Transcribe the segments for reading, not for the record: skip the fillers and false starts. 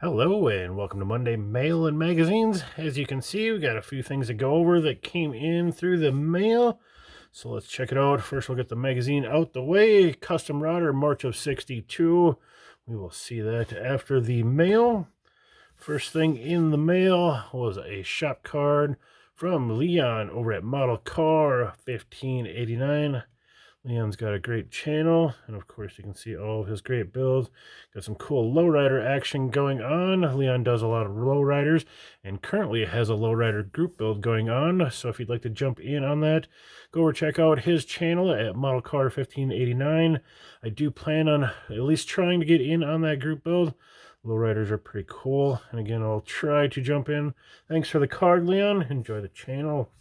Hello and welcome to Monday Mail and Magazines. As you can see, we got a few things to go over that came in through the mail. So let's check it out. First, we'll get the magazine out the way. Custom Router, March of 62. We will see that after the mail. First thing in the mail was a shop card from Leon over at Model Car 1589. Leon's got a great channel, and of course you can see all of his great builds. Got some cool lowrider action going on. Leon does a lot of lowriders, and currently has a lowrider group build going on. So if you'd like to jump in on that, go over check out his channel at Model Car 1589. I do plan on at least trying to get in on that group build. Lowriders are pretty cool, and again, I'll try to jump in. Thanks for the card, Leon. Enjoy the channel.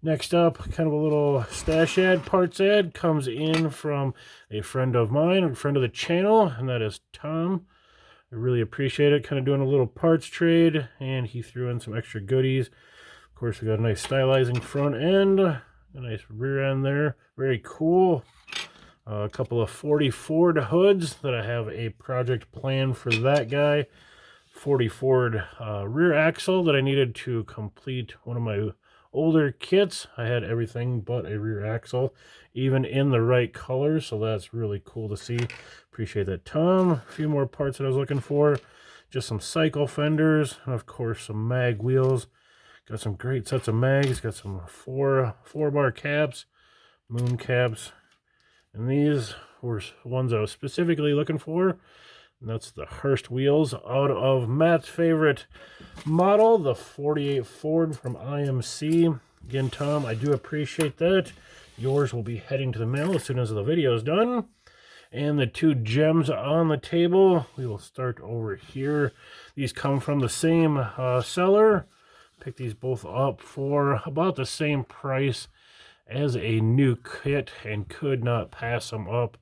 Next up, kind of a little stash ad, parts ad, comes in from a friend of mine, a friend of the channel, and that is Tom. I really appreciate it, kind of doing a little parts trade, and he threw in some extra goodies. Of course, we got a nice stylizing front end, a nice rear end there, very cool. A couple of 40 Ford hoods that I have a project plan for that guy. 40 Ford rear axle that I needed to complete one of my older kits. I had everything but a rear axle, even in the right color, so that's really cool to see. Appreciate that, Tom. A few more parts that I was looking for. Just some cycle fenders, and of course some mag wheels. Got some great sets of mags. Got some four bar caps, moon caps, and these were ones I was specifically looking for. And that's the Hurst wheels out of Matt's favorite model, the 48 Ford from IMC. Again, Tom, I do appreciate that. Yours will be heading to the mail as soon as the video is done. And the two gems on the table, we will start over here. These come from the same seller. Picked these both up for about the same price as a new kit and could not pass them up.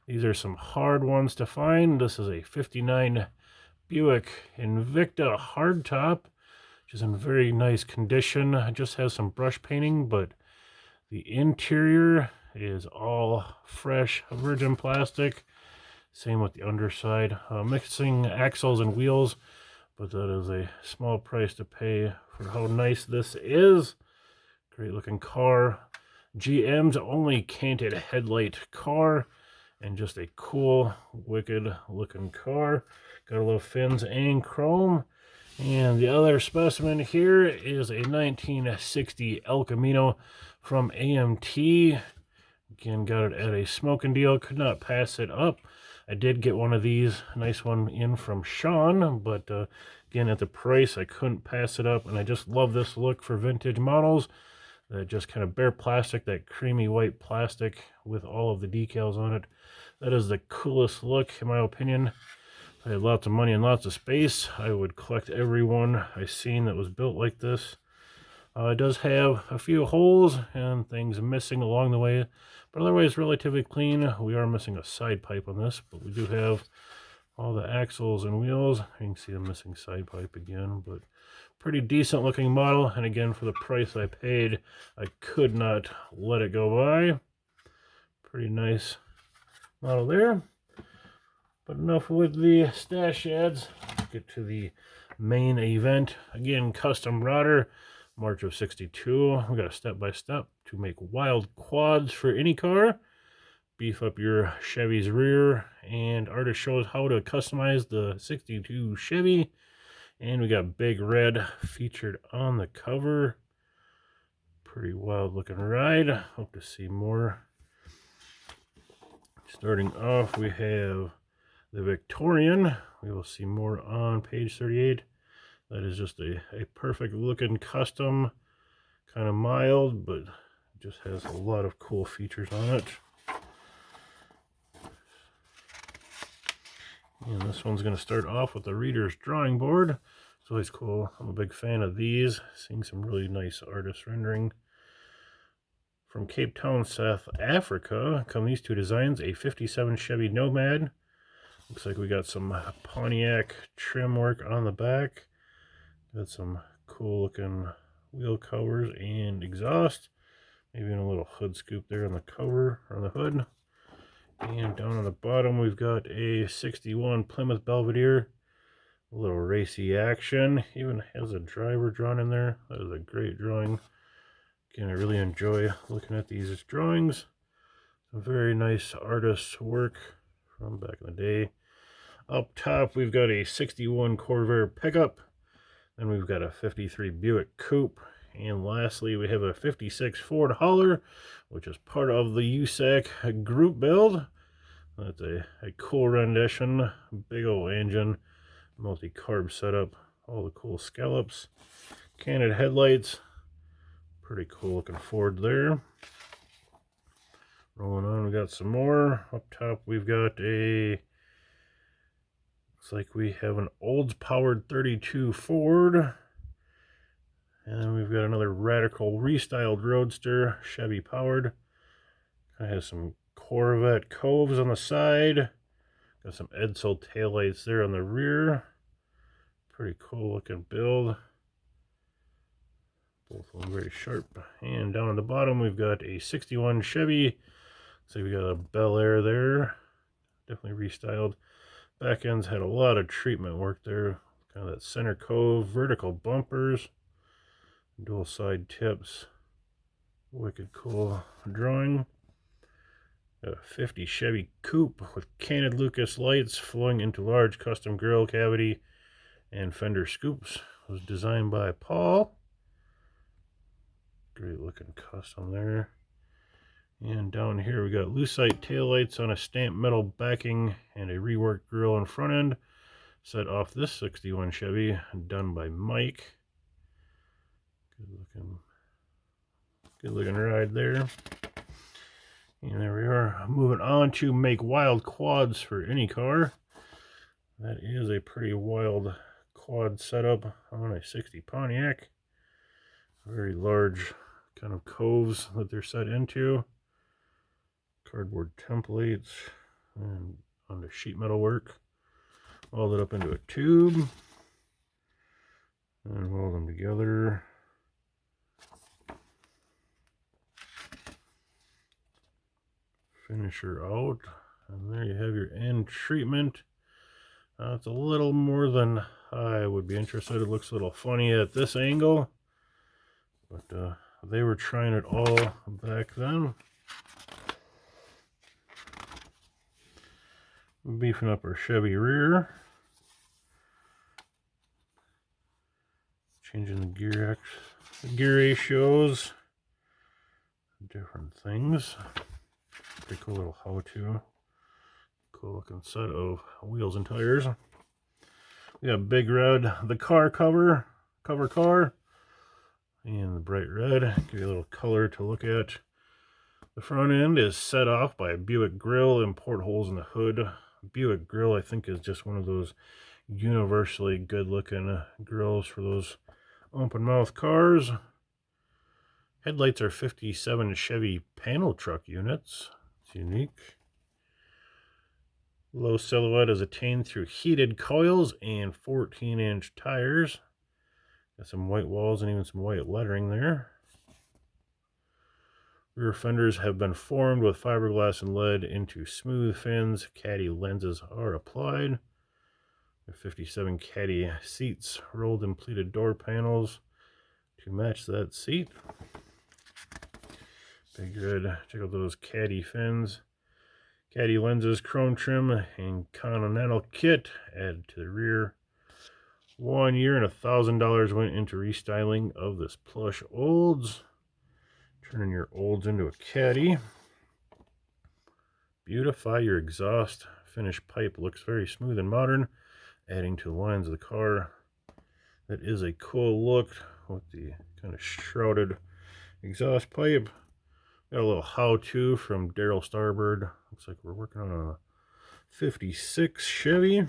These are some hard ones to find. This is a 59 Buick Invicta hardtop, which is in very nice condition. It just has some brush painting, but the interior is all fresh virgin plastic. Same with the underside. Mixing axles and wheels, but that is a small price to pay for how nice this is. Great looking car. GM's only canted headlight car. And just a cool, wicked looking car. Got a little fins and chrome. And the other specimen here is a 1960 ElCamino from AMT. Again, got it at a smoking deal. Could not pass it up. I did get one of these, a nice one in from Sean, but again, at the price, I couldn't pass it up. And I just love this look for vintage models. That just kind of bare plastic, that creamy white plastic with all of the decals on it. That is the coolest look, in my opinion. If I had lots of money and lots of space, I would collect every one I've seen that was built like this. It does have a few holes and things missing along the way, but otherwise relatively clean. We are missing a side pipe on this, but we do have all the axles and wheels. You can see the missing side pipe again, but pretty decent looking model. And again, for the price I paid, I could not let it go by. Pretty nice model there. But enough with the stash ads. Let's get to the main event. Again, custom router, March of 62. We got a step-by-step to make wild quads for any car. Beef up your Chevy's rear, and artist shows how to customize the 62 Chevy. And we got Big Red featured on the cover. Pretty wild looking ride. Hope to see more. Starting off, we have the Victorian. We will see more on page 38. That is just a perfect looking custom, kind of mild, but just has a lot of cool features on it. And this one's going to start off with the reader's drawing board. It's always cool. I'm a big fan of these. Seeing some really nice artist rendering. From Cape Town, South Africa, come these two designs. A 57 Chevy Nomad. Looks like we got some Pontiac trim work on the back. Got some cool looking wheel covers and exhaust. Maybe even a little hood scoop there on the cover, or on the hood. And down on the bottom, we've got a 61 Plymouth Belvedere A little racy action. Even has a driver drawn in there. That is a great drawing. Again, I really enjoy looking at these drawings. Some very nice artist's work from back in the day. Up top, we've got a 61 Corvair pickup. Then we've got a 53 Buick Coupe. And lastly, we have a 56 Ford Hauler, which is part of the USAC group build. That's a cool rendition. Big old engine, multi-carb setup, all the cool scallops, canted headlights. Pretty cool looking Ford there. Rolling on, we got some more. Up top, we've got a, looks like we have an Olds-powered 32 Ford. And then we've got another radical restyled Roadster, Chevy powered. Kind of has some Corvette coves on the side. Got some Edsel taillights there on the rear. Pretty cool looking build. Both of them very sharp. And down at the bottom, we've got a 61 Chevy. So we got a Bel Air there. Definitely restyled. Back ends had a lot of treatment work there. Kind of that center cove, vertical bumpers, dual side tips. Wicked cool drawing. Got a 50 Chevy Coupe with canted Lucas lights flowing into large custom grille cavity and fender scoops. It was designed by Paul. Great looking custom there. And down here we got lucite taillights on a stamped metal backing and a reworked grille and front end. Set off this 61 Chevy, done by Mike. Good looking ride there. And there we are, moving on to make wild quads for any car. That is a pretty wild quad setup on a 60 Pontiac. Very large kind of coves that they're set into. Cardboard templates and on the sheet metal work. Weld it up into a tube and weld them together. Finish her out, and there you have your end treatment. It's a little more than I would be interested. It looks a little funny at this angle, but they were trying it all back then. Beefing up our Chevy rear. Changing the gear ratios. Different things. Pretty cool little how-to. Cool looking set of wheels and tires. We got Big Red, the car cover car. And the bright red. Give you a little color to look at. The front end is set off by a Buick grill and portholes in the hood. Buick grill, I think, is just one of those universally good looking grills for those open mouth cars. Headlights are 57 Chevy panel truck units. It's unique. Low silhouette is attained through heated coils and 14-inch tires. Got some white walls and even some white lettering there. Rear fenders have been formed with fiberglass and lead into smooth fins. Caddy lenses are applied. 57 caddy seats, rolled and pleated door panels to match that seat. Big red, check out those caddy fins. Caddy lenses, chrome trim, and Continental kit added to the rear. 1 year and $1,000 went into restyling of this plush Olds. Turning your Olds into a caddy. Beautify your exhaust. Finished pipe looks very smooth and modern, adding to the lines of the car. That is a cool look with the kind of shrouded exhaust pipe. Got a little how-to from Daryl Starbird. Looks like we're working on a 56 Chevy.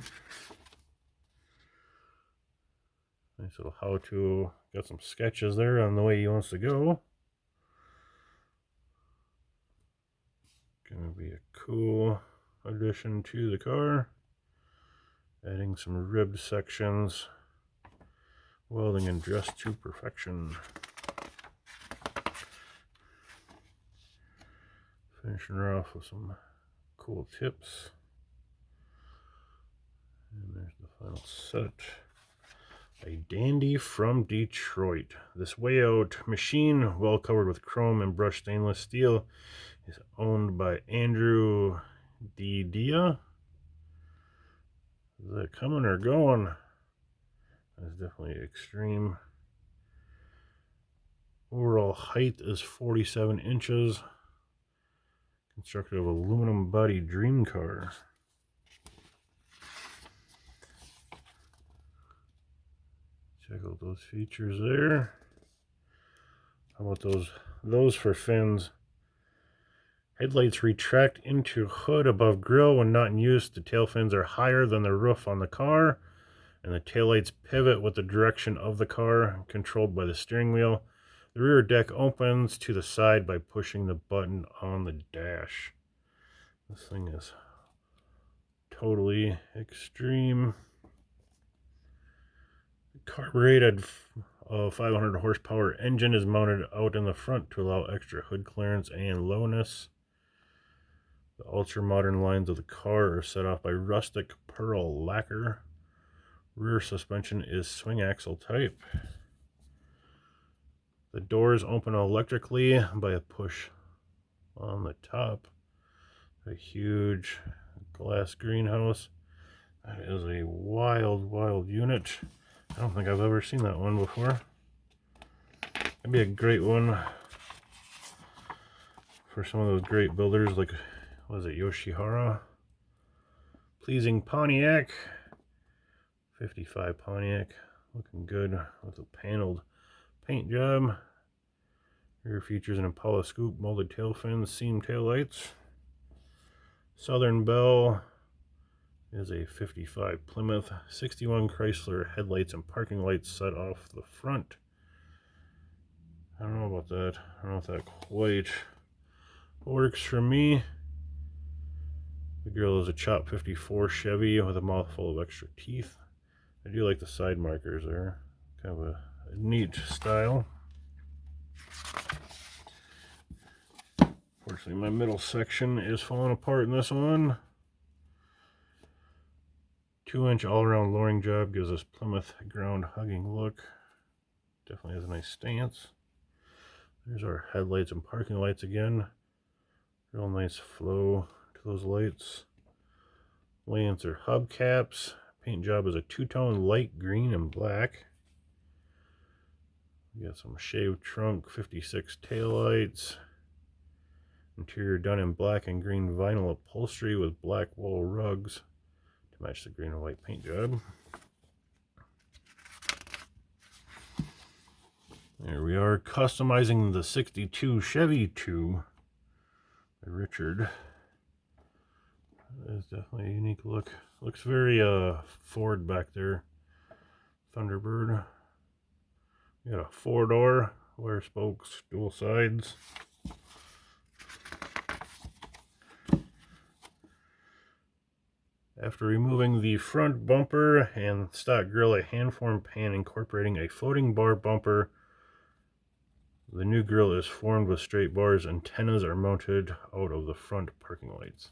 Nice little how-to. Got some sketches there on the way he wants to go. Gonna be a cool addition to the car. Adding some ribbed sections. Welding and dressed to perfection. Finishing her off with some cool tips. And there's the Final set. A dandy from Detroit. This way out machine, well covered with chrome and brushed stainless steel, is owned by Andrew Dia. Is that coming or going? That's definitely extreme. Overall height is 47 inches. Constructed of aluminum body dream car. Check out those features there. How about those for fins? Headlights retract into hood above grille when not in use. The tail fins are higher than the roof on the car, and the taillights pivot with the direction of the car, controlled by the steering wheel. The rear deck opens to the side by pushing the button on the dash. This thing is totally extreme. Carbureted 500 horsepower engine is mounted out in the front to allow extra hood clearance and lowness. The ultra-modern lines of the car are set off by rustic pearl lacquer. Rear suspension is swing axle type. The doors open electrically by a push on the top. A huge glass greenhouse. That is a wild, wild unit. I don't think I've ever seen that one before. That'd be a great one for some of those great builders like, was it Yoshihara? Pleasing Pontiac. 55 Pontiac. Looking good with a paneled paint job. Rear features an Impala scoop, molded tail fins, seam tail lights. Southern Belle is a 55 Plymouth. 61 Chrysler headlights and parking lights set off the front. I don't know about that. I don't know if that quite works for me. The grill is a Chop 54 Chevy with a mouthful of extra teeth. I do like the side markers there. Kind of a neat style. Unfortunately, my middle section is falling apart in this one. 2-inch all-around lowering job gives us Plymouth ground hugging look. Definitely has a nice stance. There's our headlights and parking lights again. Real nice flow to those lights. Lamps are hubcaps. Paint job is a two-tone light green and black. We got some shaved trunk, 56 taillights. Interior done in black and green vinyl upholstery with black wool rugs to match the green and white paint job. There we are, customizing the 62 Chevy 2 by Richard. That is definitely a unique look. Looks very Ford back there. Thunderbird. We got a 4-door, square spokes, dual sides. After removing the front bumper and stock grille, a hand-formed pan incorporating a floating bar bumper. The new grille is formed with straight bars. Antennas are mounted out of the front parking lights.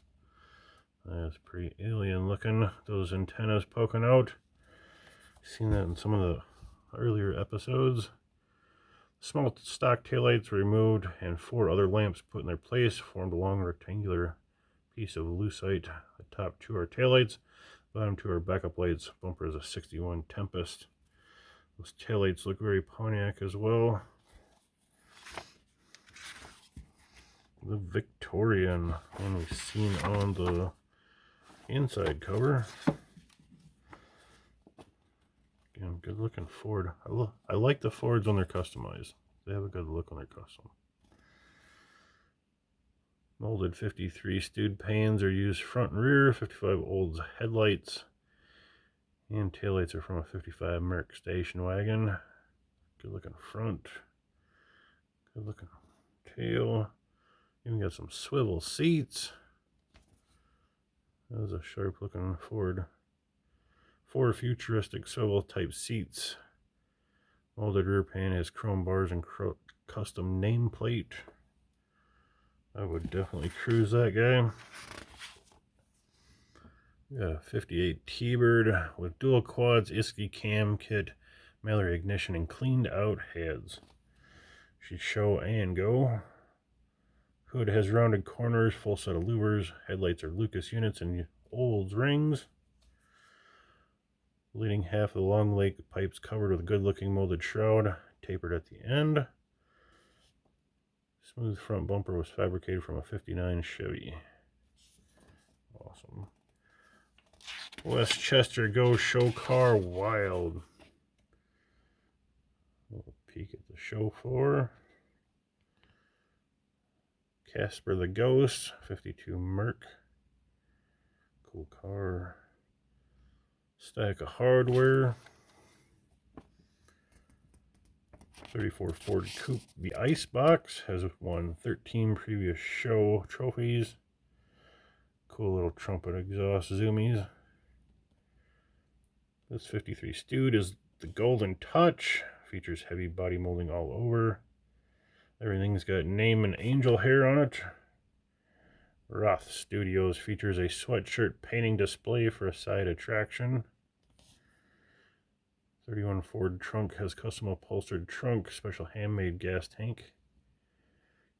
That's pretty alien looking. Those antennas poking out. Seen that in some of the earlier episodes. Small stock taillights were removed and 4 other lamps put in their place, formed a long rectangular piece of lucite. The top 2 are taillights, bottom 2 are backup lights. Bumper is a 61 Tempest. Those taillights look very Pontiac as well. The Victorian one we've seen on the inside cover. Again, good looking Ford. I like the Fords when they're customized. They have a good look when they're custom. Molded 53 stewed pans are used front and rear. 55 Olds headlights and taillights are from a 55 Merc station wagon. Good looking front. Good looking tail. Even got some swivel seats. That was a sharp looking Ford. 4 futuristic swivel type seats. Molded rear pan has chrome bars and custom nameplate. I would definitely cruise that guy. We got a 58 T-Bird with dual quads, ISKI cam kit, Mallory ignition, and cleaned out heads. Should show and go. Hood has rounded corners, full set of louvers. Headlights are Lucas units and Olds rings. Leading half of the long lake pipes covered with a good-looking molded shroud, tapered at the end. Smooth front bumper was fabricated from a 59 Chevy. Awesome. Westchester Go Show Car Wild. A little peek at the show floor. Casper the Ghost, 52 Merc. Cool car. Stack of hardware. 34 Ford Coupe. The Icebox has won 13 previous show trophies. Cool little trumpet exhaust zoomies. This 53 Stewed is the Golden Touch. Features heavy body molding all over. Everything's got name and angel hair on it. Roth Studios features a sweatshirt painting display for a side attraction. 31 Ford trunk has custom upholstered trunk, special handmade gas tank.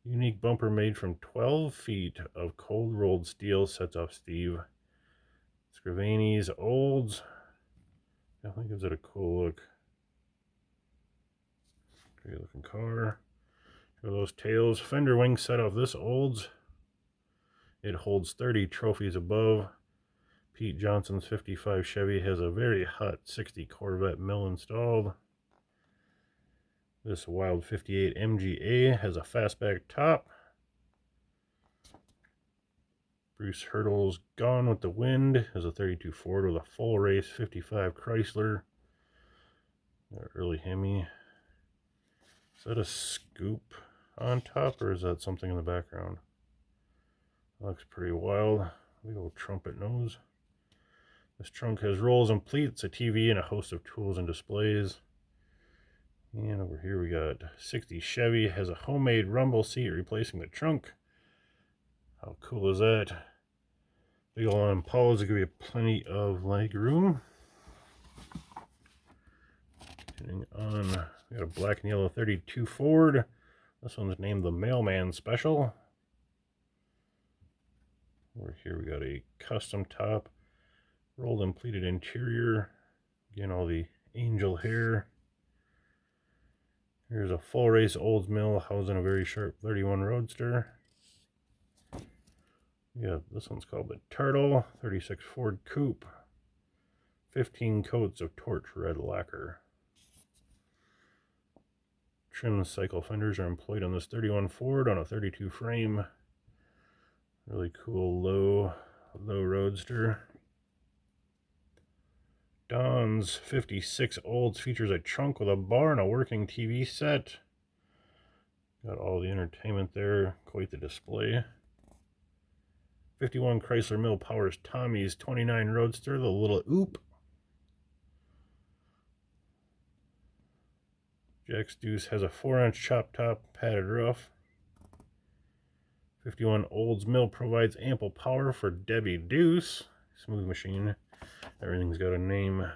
Unique bumper made from 12 feet of cold rolled steel, sets off Steve. Scrivani's Olds. Definitely gives it a cool look. Great looking car. Show those tails. Fender wing set off this Olds. It holds 30 trophies above. Pete Johnson's 55 Chevy has a very hot 60 Corvette mill installed. This Wild 58 MGA has a fastback top. Bruce Hurdle's Gone with the Wind has a 32 Ford with a full race 55 Chrysler. Early Hemi. Is that a scoop on top, or is that something in the background? That looks pretty wild. Big old trumpet nose. This trunk has rolls and pleats, a TV, and a host of tools and displays. And over here we got 60 Chevy has a homemade rumble seat replacing the trunk. How cool is that? Big old Impalas, there could be plenty of leg room. Getting on, we got a black and yellow 32 Ford. This one's named the Mailman Special. Over here we got a custom top, rolled and pleated interior. Again, all the angel hair. Here's a full race Olds mill housing a very sharp 31 Roadster. Yeah, this one's called the Turtle, 36 Ford Coupe. 15 coats of torch red lacquer. Trim cycle fenders are employed on this 31 Ford on a 32 frame. Really cool low Roadster. Don's 56 Olds features a trunk with a bar and a working TV set. Got all the entertainment there, quite the display. 51 Chrysler Mill powers Tommy's 29 Roadster, the little Oop. Jack's Deuce has a 4-inch chop top padded roof. 51 Olds Mill provides ample power for Debbie Deuce. Smooth machine. Everything's got a name.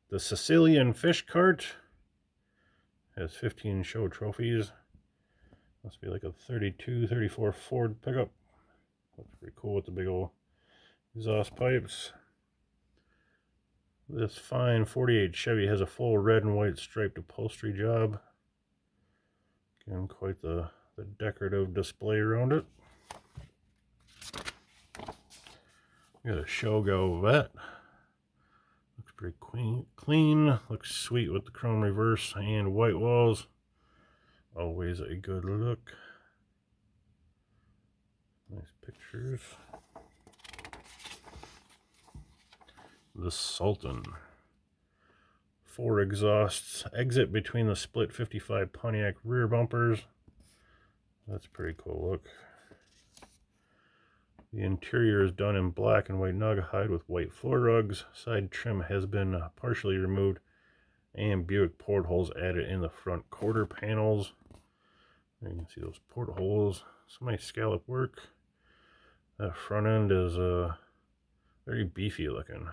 The Sicilian Fish Cart has 15 show trophies. Must be like a 32, 34 Ford pickup. Looks pretty cool with the big old exhaust pipes. This fine 48 Chevy has a full red and white striped upholstery job. Again, quite the decorative display around it. We got a Shogo Vet. Looks pretty clean. Looks sweet with the chrome reverse and white walls. Always a good look. Nice pictures. The Sultan. 4 exhausts exit between the split 55 Pontiac rear bumpers. That's a pretty cool look. The interior is done in black and white Naugahyde with white floor rugs. Side trim has been partially removed and Buick portholes added in the front quarter panels. There you can see those portholes. Some nice scallop work. That front end is Very beefy looking.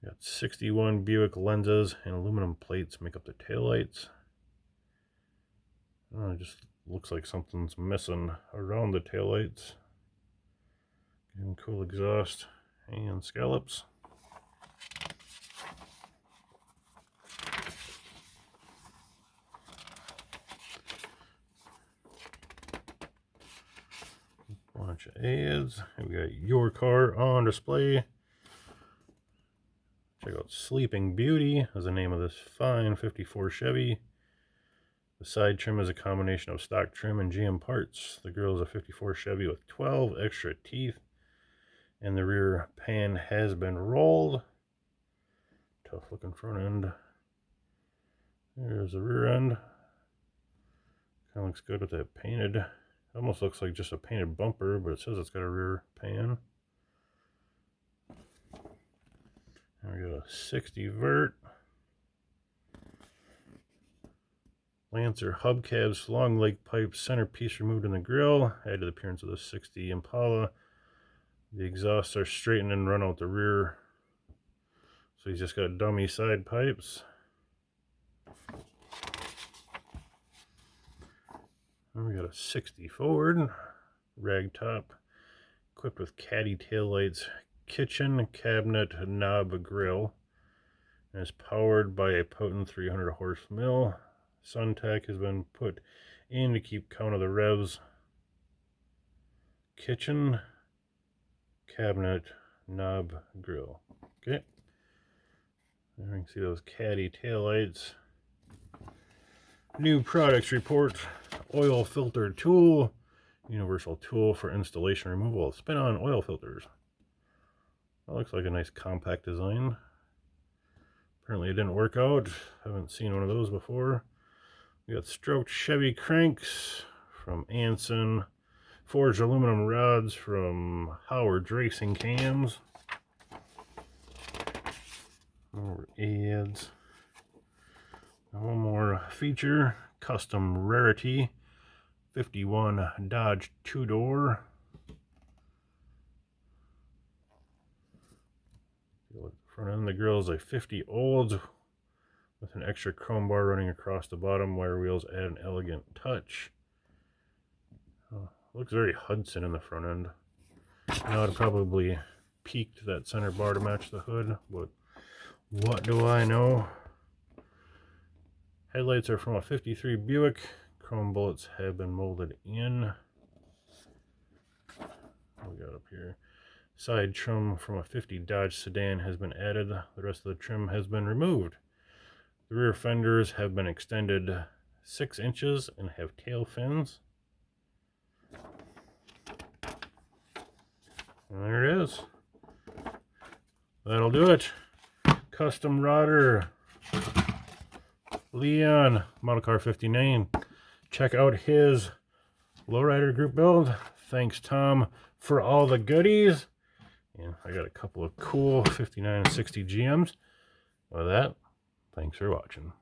Got 61 Buick lenses and aluminum plates make up the taillights. Oh, it just looks like something's missing around the taillights. Getting cool exhaust and scallops. Bunch of ads. We got your car on display. Check out Sleeping Beauty is the name of this fine 54 Chevy. The side trim is a combination of stock trim and GM parts. The grill is a 54 Chevy with 12 extra teeth. And the rear pan has been rolled. Tough looking front end. There's the rear end. Kind of looks good with that painted. Almost looks like just a painted bumper, but it says it's got a rear pan. And we got a 60 vert. Lancer hubcaps, long leg pipe, centerpiece removed in the grill. Add to the appearance of the 60 Impala. The exhausts are straightened and run out the rear. So he's just got dummy side pipes. And we got a 60 Ford, ragtop, equipped with caddy taillights, kitchen cabinet knob grill, and is powered by a potent 300 horse mill. Suntech has been put in to keep count of the revs. Kitchen cabinet knob grill. Okay. There you can see those caddy taillights. New products report. Oil filter tool. Universal tool for installation removal of spin-on oil filters. That looks like a nice compact design. Apparently it didn't work out. Haven't seen one of those before. We got stroked Chevy cranks from Anson. Forged aluminum rods from Howard's Racing Cams. More ads. One more feature. Custom Rarity 51 Dodge 2-door. Front end of the grill is a 50 Olds with an extra chrome bar running across the bottom. Wire wheels add an elegant touch. Looks very Hudson in the front end. Now I'd probably peaked that center bar to match the hood, but what do I know? Headlights are from a 53 Buick. Chrome bullets have been molded in. What we got up here? Side trim from a 50 Dodge sedan has been added. The rest of the trim has been removed. The rear fenders have been extended 6 inches and have tail fins. And there it is. That'll do it. Custom rodder. Leon, model car 59. Check out his Lowrider group build. Thanks, Tom, for all the goodies. And I got a couple of cool 59 and 60 GMs. With that, thanks for watching.